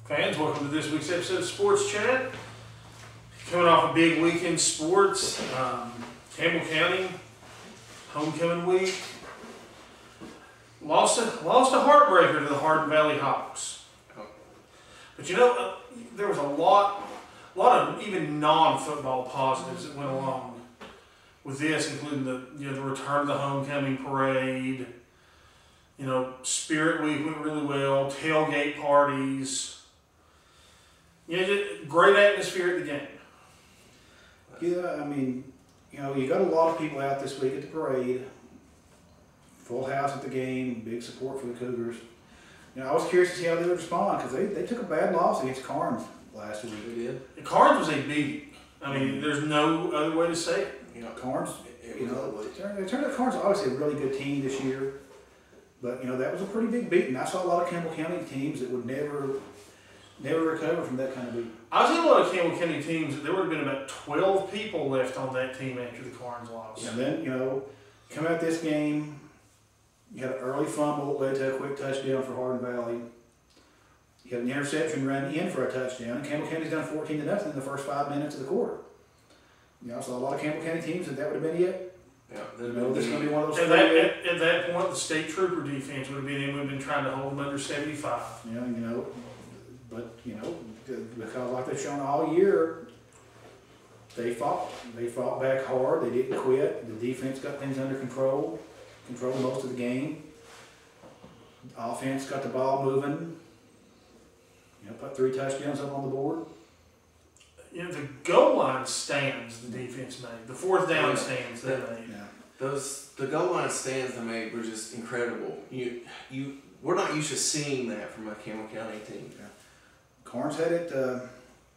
Fans, welcome to this week's episode of Sports Chat. Coming off a big week in sports, Campbell County, homecoming week. Lost a heartbreaker to the Hardin Valley Hawks. But you know, there was a lot of even non-football positives that went along with this, including the return of the homecoming parade. You know, Spirit Week went really well. Tailgate parties. You know, just great atmosphere at the game. Yeah, I mean, you know, you got a lot of people out this week at the parade. Full house at the game. Big support for the Cougars. You know, I was curious to see how they would respond because they took a bad loss against Carnes last week. They did. Carnes was a beating. I mean, there's no other way to say it. You know, Carnes. You know, it turned out Carnes is obviously a really good team this year. But, you know, that was a pretty big beating. I saw a lot of Campbell County teams that would never recover from that kind of beating. I was in a lot of Campbell County teams that there would have been about 12 people left on that team after the Carnes loss. And then, you know, come out this game, you had an early fumble that led to a quick touchdown for Hardin Valley. You had an interception run in for a touchdown, and Campbell County's down 14-0 in the first 5 minutes of the quarter. You know, I saw a lot of Campbell County teams that would have been it. Yeah, you know, this is going to be one of those. At that point, the state trooper defense would have been in. We've been trying to hold them under 75. Yeah, you know, but you know, because like they've shown all year, they fought. They fought back hard. They didn't quit. The defense got things under control. Controlled most of the game. Offense got the ball moving. You know, put 3 touchdowns up on the board. You know, the goal line stands the defense made. The fourth down stands they made. Yeah. The goal line stands they made were just incredible. We're not used to seeing that from a Campbell County team. Yeah. Carnes had it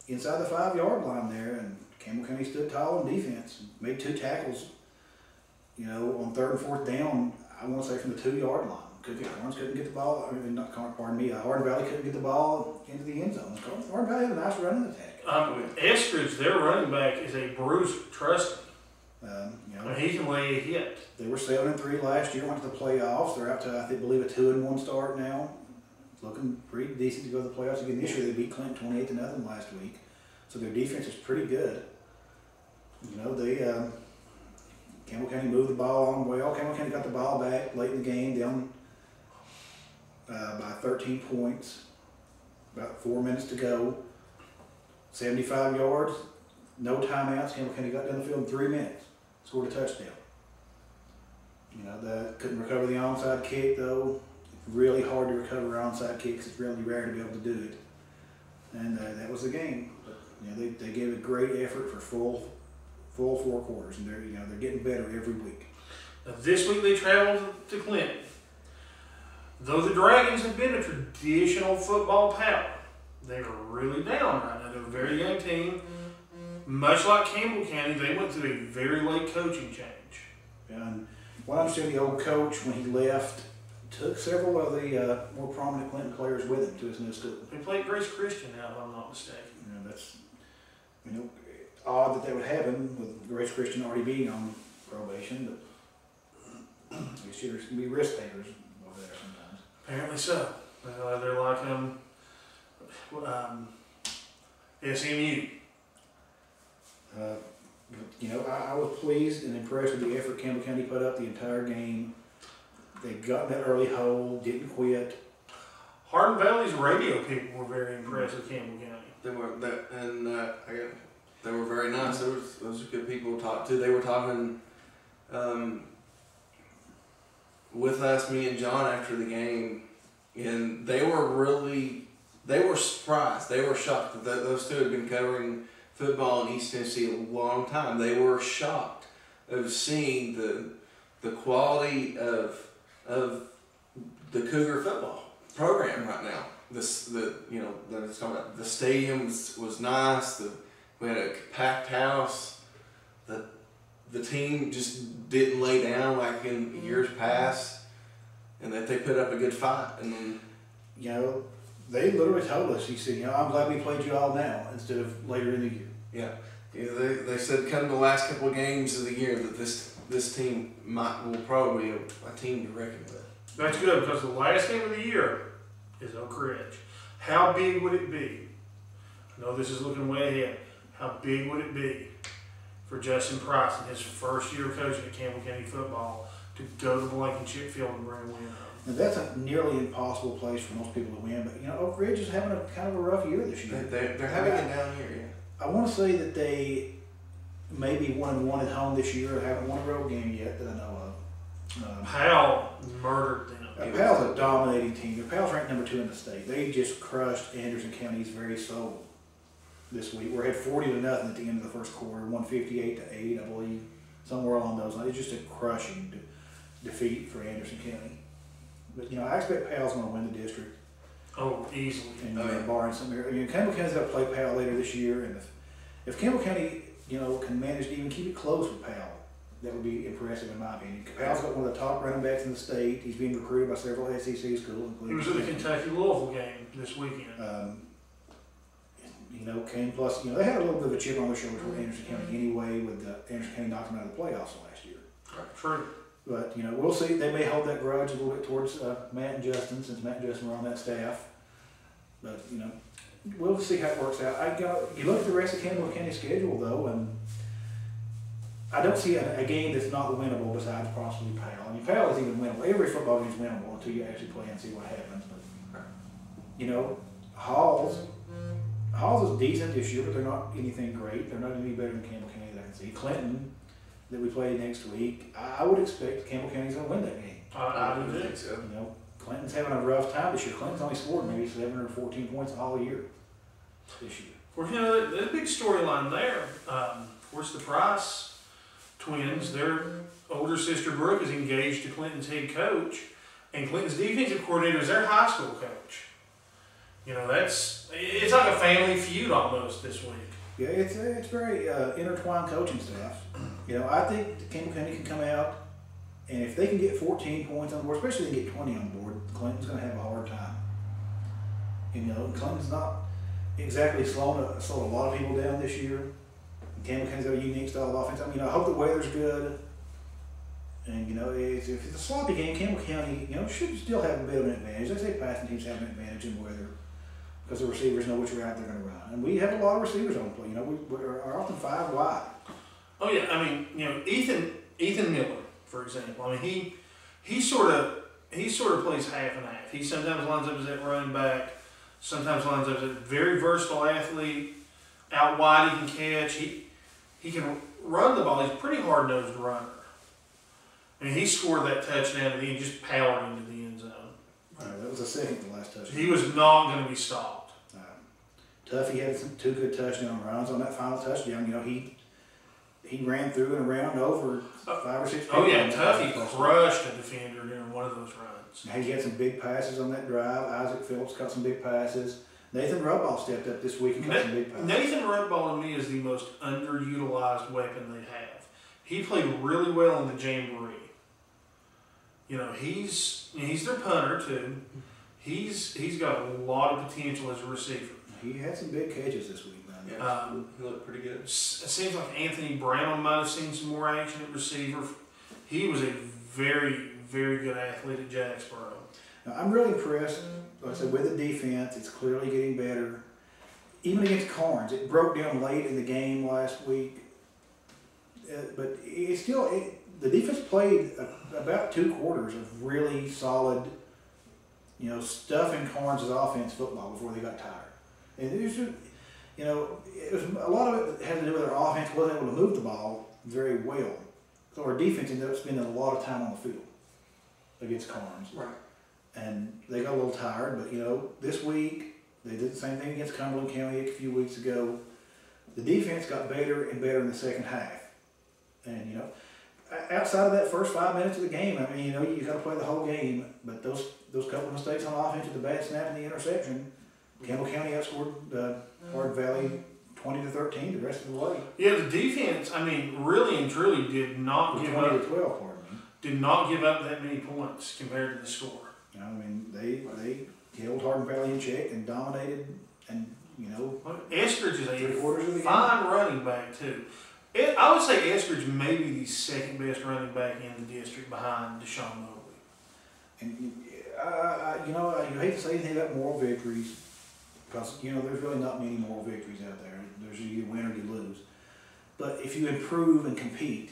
inside the 5-yard line there, and Campbell County stood tall on defense. Made 2 tackles. You know, on 3rd and 4th down, I want to say from the 2-yard line. Carnes couldn't get the ball. I mean, not Carnes, pardon me. Hardin Valley couldn't get the ball into the end zone. Hardin Valley had a nice running attack. Eskridge, their running back, is a bruiser. Trust me. You know, he can lay a hit. They were 7-3 last year. Went to the playoffs. They're out to, I believe, a 2-1 start now. Looking pretty decent to go to the playoffs again this year. They beat Clinton 28-0 last week, so their defense is pretty good. You know, they Campbell County moved the ball on well. Campbell County got the ball back late in the game, down by 13 points. About 4 minutes to go. 75 yards, no timeouts. Campbell County got down the field in 3 minutes, scored a touchdown. You know, that couldn't recover the onside kick though. Really hard to recover onside kicks. It's really rare to be able to do it. And that was the game. But, you know, they gave a great effort for full 4 quarters, and they're getting better every week. Now, this week they traveled to Clinton. Though the Dragons have been a traditional football power, they are really down right now. They're a very young team. Much like Campbell County, they went through a very late coaching change. And what I understand, the old coach, when he left, took several of the more prominent Clinton players with him to his new school. They played Grace Christian now, if I'm not mistaken. You know, that's odd that would happen with Grace Christian already being on probation, but I guess there's going to be risk takers over there sometimes. Apparently so. They're like SMU. You know, I was pleased and impressed with the effort Campbell County put up the entire game. They got in that early hole, didn't quit. Hardin Valley's radio people were very impressed with Campbell County. They were they were very nice. Those are good people to talk to. They were talking with us, me and John, after the game, and they were surprised. They were shocked that those two had been covering football in East Tennessee a long time. They were shocked of seeing the quality of the Cougar football program right now. The stadium was nice. We had a packed house. The team just didn't lay down like in years past, and that they put up a good fight. And you know, they literally told us, he said, you know, I'm glad we played you all now instead of later in the year. Yeah, they said come the last couple of games of the year that this team will probably be a team to reckon with. That's good because the last game of the year is Oak Ridge. How big would it be? I know this is looking way ahead. How big would it be for Justin Price in his first year of coaching at Campbell County football to go to Blankenship Field and bring a win home? And that's a nearly impossible place for most people to win. But Oak Ridge is having a kind of a rough year this year. They're having a down year. Yeah. I want to say that they may be 1-1 at home this year. They haven't won a road game yet that I know of. Powell murdered them. Powell's a dominating team. Powell's ranked number 2 in the state. They just crushed Anderson County's very soul this week. We had 40-0 at the end of the first quarter, 158-8, I believe, somewhere along those lines. It's just a crushing defeat for Anderson County. But I expect Powell's going to win the district. Oh, easily. And barring some area, Campbell County's got to play Powell later this year, and if Campbell County, can manage to even keep it close with Powell, that would be impressive in my opinion. Powell's got one of the top running backs in the state. He's being recruited by several SEC schools, including. He was at the Kentucky-Louisville game this weekend. Came plus, they had a little bit of a chip on their shoulder toward Anderson County anyway, with Anderson County knocking them out of the playoffs last year. True. But, we'll see. They may hold that grudge a little bit towards Matt and Justin, since Matt and Justin were on that staff. But, we'll see how it works out. You look at the rest of Campbell County schedule, though, and I don't see a game that's not winnable besides possibly Powell. I mean, Powell is even winnable. Every football game is winnable until you actually play and see what happens. But, Halls is decent this year, but they're not anything great. They're not any better than Campbell County that I can see. Clinton, that we play next week, I would expect Campbell County's going to win that game. I would think so. Clinton's having a rough time this year. Clinton's only scored maybe 7 or 14 points all year this year. Well, there's a big storyline there. Of course, the Price twins, their older sister Brooke is engaged to Clinton's head coach, and Clinton's defensive coordinator is their high school coach. It's like a family feud almost this week. Yeah, it's very intertwined coaching staff. I think Campbell County can come out, and if they can get 14 points on board, especially if they get 20 on board, Clinton's going to have a hard time. Clinton's not exactly slowing a lot of people down this year. Campbell County's got a unique style of offense. I hope the weather's good. And, if it's a sloppy game, Campbell County, should still have a bit of an advantage. They say passing teams have an advantage in weather because the receivers know which route they're going to run. And we have a lot of receivers on the play. We are often 5 wide. Oh, yeah. Ethan Miller, for example. He sort of plays half and half. He sometimes lines up as that running back, sometimes lines up as a very versatile athlete. Out wide, he can catch. He can run the ball. He's a pretty hard-nosed runner. He scored that touchdown and he just powered into the end zone. That was the second to last touchdown. He was not going to be stopped. Tuffy had 2 good touchdown runs on that final touchdown. He ran through and around over 5 or 6 people. Oh yeah, Tuffy crushed a defender during one of those runs. He had some big passes on that drive. Isaac Phillips caught some big passes. Nathan Rudball stepped up this week and caught some big passes. Nathan Rudball to me is the most underutilized weapon they have. He played really well in the Jamboree. He's their punter too. He's got a lot of potential as a receiver. He had some big catches this week, man. Yeah, he looked pretty good. It seems like Anthony Brown might have seen some more action at receiver. He was a very, very good athlete at Jacksboro. Now, I'm really impressed, like I said, with the defense. It's clearly getting better. Even against Carnes, it broke down late in the game last week. But the defense played about 2 quarters of really solid, stuffing Carnes' offense football before they got tired. And it was a lot of it had to do with our offense wasn't able to move the ball very well. So our defense ended up spending a lot of time on the field against Carnes. Right. And they got a little tired, but this week they did the same thing against Cumberland County a few weeks ago. The defense got better and better in the second half. And outside of that first 5 minutes of the game, you got to play the whole game. But those couple of mistakes on offense with the bad snap and the interception, Campbell County outscored Hardin Valley 20-13 the rest of the way. Yeah, the defense, really and truly did not give up. 20-12, pardon me. Did not give up that many points compared to the score. They held Hardin Valley in check and dominated, and Eskridge is a the fine running back too. I would say Eskridge may be the second best running back in the district behind Deshaun Mobley. And I hate to say anything about moral victories, because there's really not many moral victories out there. There's you win or you lose. But if you improve and compete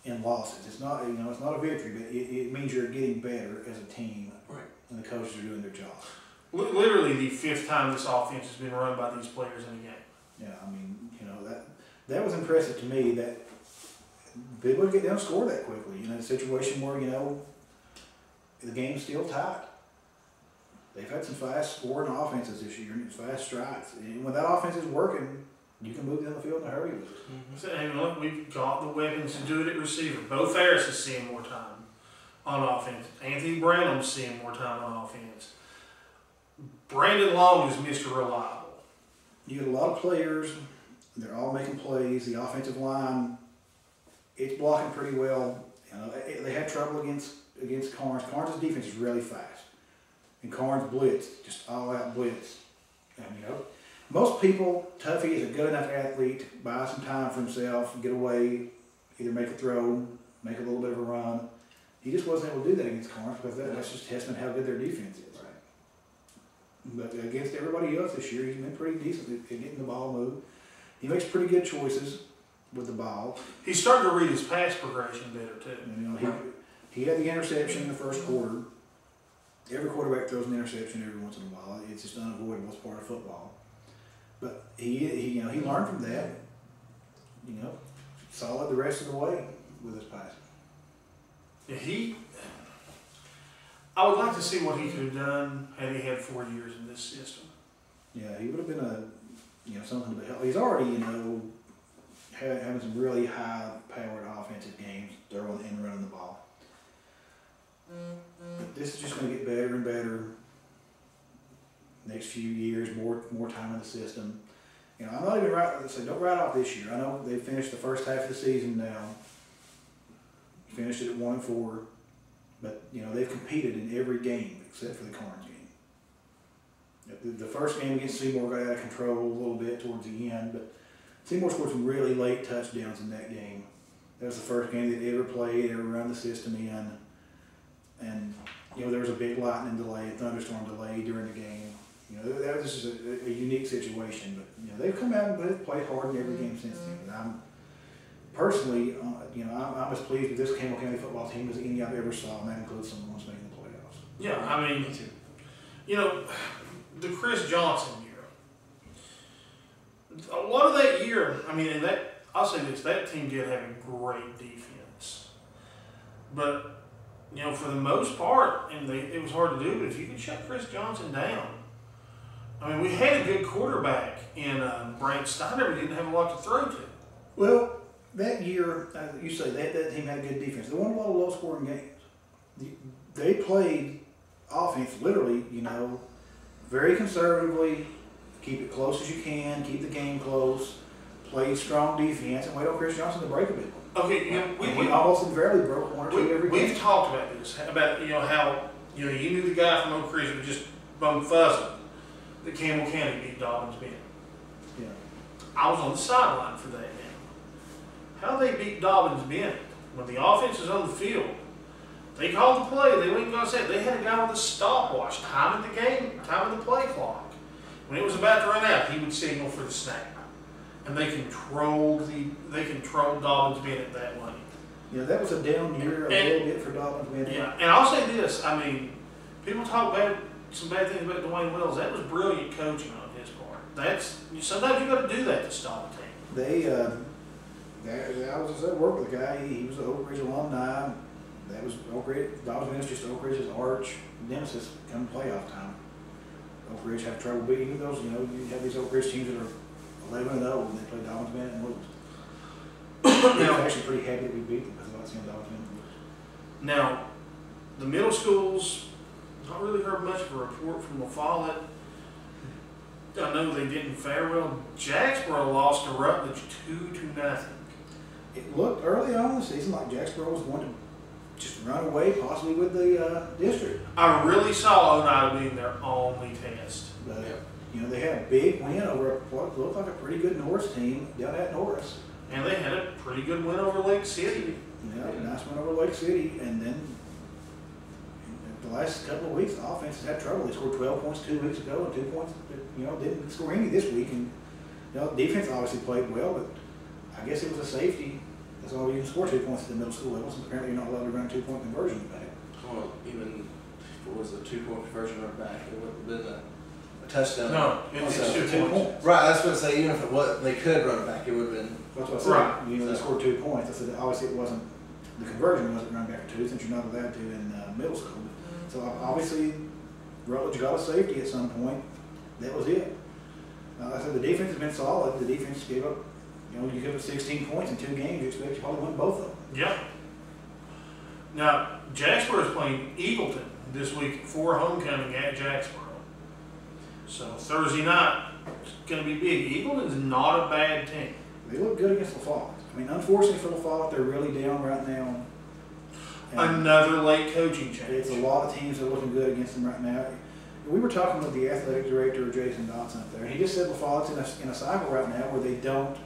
in losses, it's not it's not a victory, but it means you're getting better as a team, Right. and the coaches are doing their job. Literally the 5th time this offense has been run by these players in a game. Yeah, that was impressive to me that they would get down and score that quickly. In a situation where the game's still tight. They've had some fast scoring offenses this year and fast strikes. And when that offense is working, you can move down the field in a hurry with it. So, and look, we've got the weapons to do it at receiver. Bo Ferris is seeing more time on offense. Anthony Branham's seeing more time on offense. Brandon Long is Mr. Reliable. You get a lot of players. They're all making plays. The offensive line, it's blocking pretty well. They had trouble against Carnes. Carnes' defense is really fast. And Carnes blitz, just all-out blitz. And, most people, Tuffy is a good enough athlete, buy some time for himself, get away, either make a throw, make a little bit of a run. He just wasn't able to do that against Carnes because that's just testament how good their defense is. Right. But against everybody else this year, he's been pretty decent at getting the ball moved. He makes pretty good choices with the ball. He's starting to read his pass progression better, too. And, he had the interception in the first quarter. Every quarterback throws an interception every once in a while. It's just unavoidable. It's part of football. But he learned from that. Solid the rest of the way with his passing. Yeah, I would like to see what he could have done had he had 4 years in this system. Yeah, he would have been something to help. He's already having some really high-powered offensive games, throwing and running the ball. But this is just going to get better and better. Next few years, more time in the system. I'm not even don't write off this year. I know they finished the first half of the season now. Finished it at 1-4, but they've competed in every game except for the Carnes game. The first game against Seymour got out of control a little bit towards the end, but Seymour scored some really late touchdowns in that game. That was the first game they'd ever played, ever run the system in. And, there was a big lightning delay, a thunderstorm delay during the game. That was just a unique situation. But, they've come out and they've played hard in every game since then. And I'm personally, I'm as pleased with this Campbell County football team as any I've ever saw, and that includes someone who's making the playoffs. Yeah, the Chris Johnson year. A lot of that year, I'll say this, that team did have a great defense. But, for the most part, and it was hard to do, but if you could shut Chris Johnson down, we had a good quarterback in Brant Steiner, but didn't have a lot to throw to. Well, that year, you say that team had a good defense. They won a lot of low-scoring games. They played offense, literally, very conservatively, keep it close as you can, keep the game close, play strong defense, and wait on Chris Johnson to break a bit. Okay, we almost invariably broke one or two every game. We've talked about this, about how you knew the guy from Oak Ridge was just bum fuzzing that Campbell County beat Dobbins Bend. Yeah. I was on the sideline for that game. How they beat Dobbins Bend when the offense was on the field? They called the play. They weren't going to say it. They had a guy with a stopwatch, timing the game, timing the play clock. When it was about to run out, he would signal for the snap. And they controlled Dobbins Bennett that way. Yeah, that was a down year little bit for Dobbins Bennett. Yeah, and I'll say this, people talk some bad things about Dwayne Wells. That was brilliant coaching on his part. Sometimes you got to do that to stop a team. I was just at work with a guy. He was an Oak Ridge alumni. That was Oak Ridge. Dobbins Bennett's just Oak Ridge's arch nemesis come playoff time. Oak Ridge have trouble beating those. You have these Oak Ridge teams that are 11-0 and they play Dobbins Bennett and lose. I'm actually pretty happy that we beat them because I like seeing Dobbins Bennett lose. Now, the middle schools, not really heard much of a report from La Follette. I know they didn't fare well. Jacksboro lost to Rutledge 2-0. It looked early on in the season like Jacksboro was going to just run away, possibly with the district. I really saw Oneida being their only test. But, they had a big win over what looked like a pretty good Norris team down at Norris. And they had a pretty good win over Lake City. Nice win over Lake City. And then the the last couple of weeks, the offense has had trouble. They scored 12 points 2 weeks ago and 2 points, didn't score any this week. And, defense obviously played well, but I guess it was a safety. That's all you can score 2 points at the middle school level. So apparently you're not allowed to run a 2-point conversion back. Well, even if it was a 2-point conversion run back, it would have been a touchdown. No, it's So, 2 points. Right, that's what I say. Even if it was, they could run it back, it would have been. That's what I said. Right. They scored 2 points. I said obviously it wasn't, the conversion wasn't run back for 2 since you're not allowed to in middle school. So obviously Rutledge got a safety at some point. That was it. I said the defense has been solid. The defense gave up, you give up 16 points in 2 games. You expect you probably win both of them. Yeah. Now, Jacksboro is playing Eagleton this week for homecoming at Jacksboro. So Thursday night, it's going to be big. Eagleton is not a bad team. They look good against LaFollette. I mean, unfortunately for LaFollette, they're really down right now. And Another late coaching change. it's a lot of teams that are looking good against them right now. We were talking with the athletic director, Jason Dotson, up there, and he just said LaFollette's in a cycle right now where they don't.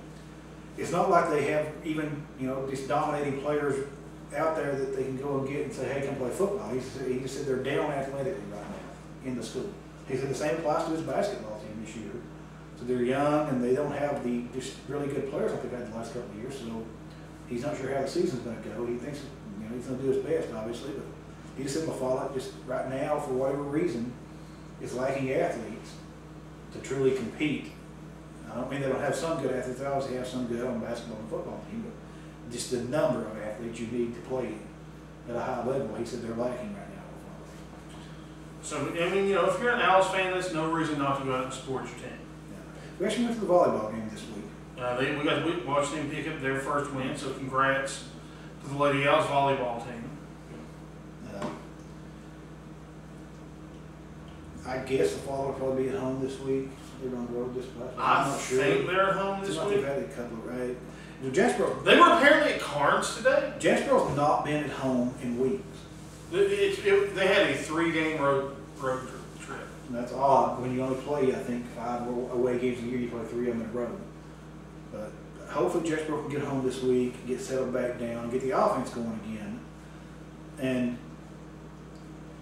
It's not like they have even these dominating players out there that they can go and get and say, hey, come play football. He just said they're down athletically right now in the school. He said the same applies to his basketball team this year. So they're young and they don't have the just really good players like they've had the last couple of years. So he's not sure how the season's going to go. He thinks he's going to do his best, obviously, but he just said LaFollette just right now, for whatever reason, is lacking athletes to truly compete. I don't mean they don't have some good athletes. They obviously have some good on the basketball and football team, but just the number of athletes you need to play at a high level, he said they're lacking right now. So, I mean, if you're an Owls fan, there's no reason not to go out and support your team. Yeah. We actually went to the volleyball game this week. We watched them pick up their first win, so congrats to the Lady Owls volleyball team. I guess the fall will probably be at home this week. They're on the road this week. I think they're at home this week. They've had a couple of, right? Jacksboro. They were apparently at Carnes today. Jacksboro's not been at home in weeks. They had a 3-game road trip. And that's odd when you only play, I think, 5 away games a year. You play 3 of them in a row. But hopefully Jacksboro can get home this week, get settled back down, get the offense going again, and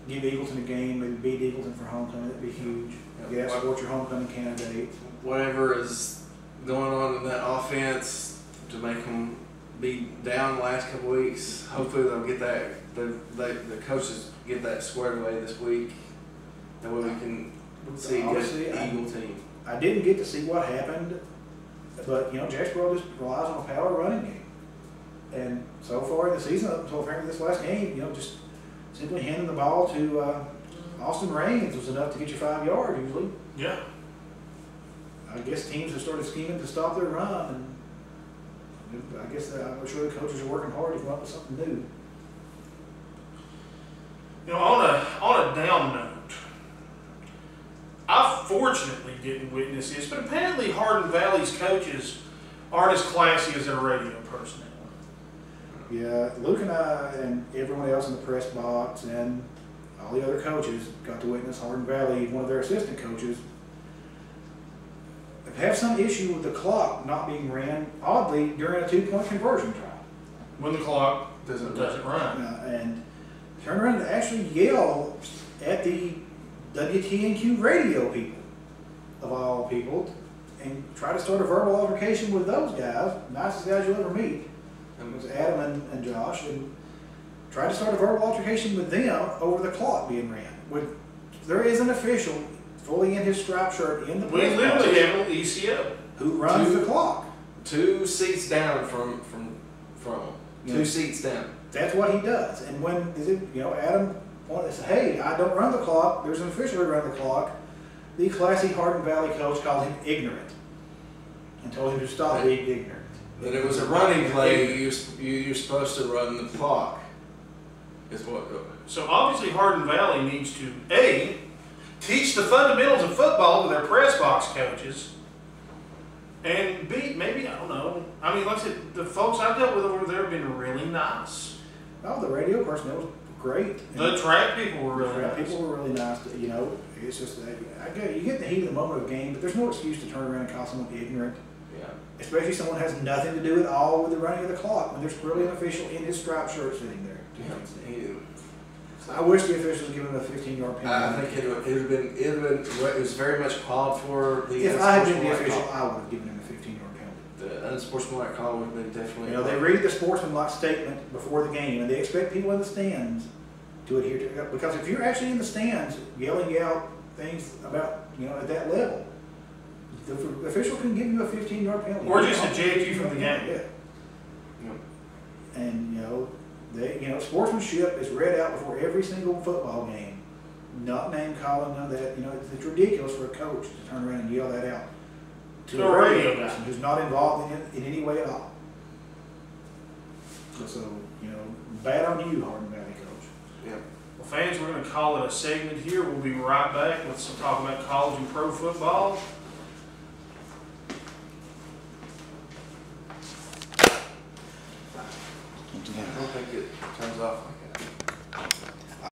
give Eagleton a game. Maybe beat Eagleton for homecoming. That'd be huge. Yeah, support your homecoming candidate. Whatever is going on in that offense to make them be down the last couple of weeks. Hopefully they'll get that. The coaches get that squared away this week. That way we can see a good Eagle team. I didn't get to see what happened, but Jacksboro just relies on a power running game. And so far in the season, up until apparently this last game, just simply handing the ball to Austin Raines was enough to get you 5 yards usually. Yeah. I guess teams have started scheming to stop their run, and I guess I'm sure the coaches are working hard to come up with something new. On a down note, I fortunately didn't witness this, but apparently Hardin Valley's coaches aren't as classy as their radio personnel. Yeah, Luke and I and everyone else in the press box and all the other coaches got to witness Hardin Valley, one of their assistant coaches, have some issue with the clock not being ran, oddly, during a 2-point conversion trial. When the clock doesn't run. And turn around and actually yell at the WTNQ radio people, of all people, and try to start a verbal altercation with those guys, nicest guys you'll ever meet. It was Adam and Josh, and tried to start a verbal altercation with them over the clock being ran. There is an official fully in his striped shirt in the We literally have an ECO who runs the clock. 2 seats down from them. 2 seats down. That's what he does. And when Adam pointed and said, "Hey, I don't run the clock. There's an official who runs the clock." The classy Hardin Valley coach called him ignorant and told him to stop being ignorant. That it was a running play. You're supposed to run the clock. Is what. So obviously Hardin Valley needs to A, teach the fundamentals of football to their press box coaches, and B, maybe, I don't know. I mean, like I said, the folks I've dealt with over there have been really nice. Oh, the radio personnel was great. The track people were really nice. People were really nice. It's just you get the heat of the moment of the game, but there's no excuse to turn around and call someone ignorant. Yeah. Especially someone has nothing to do at all with the running of the clock when there's really an official in his striped shirt sitting there. Yeah. I wish the officials would give him a 15-yard penalty. I think it would have been, it was very much called for. The If I had been the unsportsmanlike official, call. I would have given him a 15-yard penalty. The unsportsmanlike call would have been definitely. You know, they read the sportsmanlike statement before the game, and they expect people in the stands to adhere to it. Because if you're actually in the stands yelling out things about, you know, at that level, the official can give you a 15-yard penalty. Or just eject you from the game. Yeah. And, sportsmanship is read out before every single football game. Not name calling, none of that. You know, it's ridiculous for a coach to turn around and yell that out to a radio person who's not involved in it in any way at all. So, bad on you, Hardin Valley coach. Yeah. Well, fans, we're going to call it a segment here. We'll be right back with some talk about college and pro football.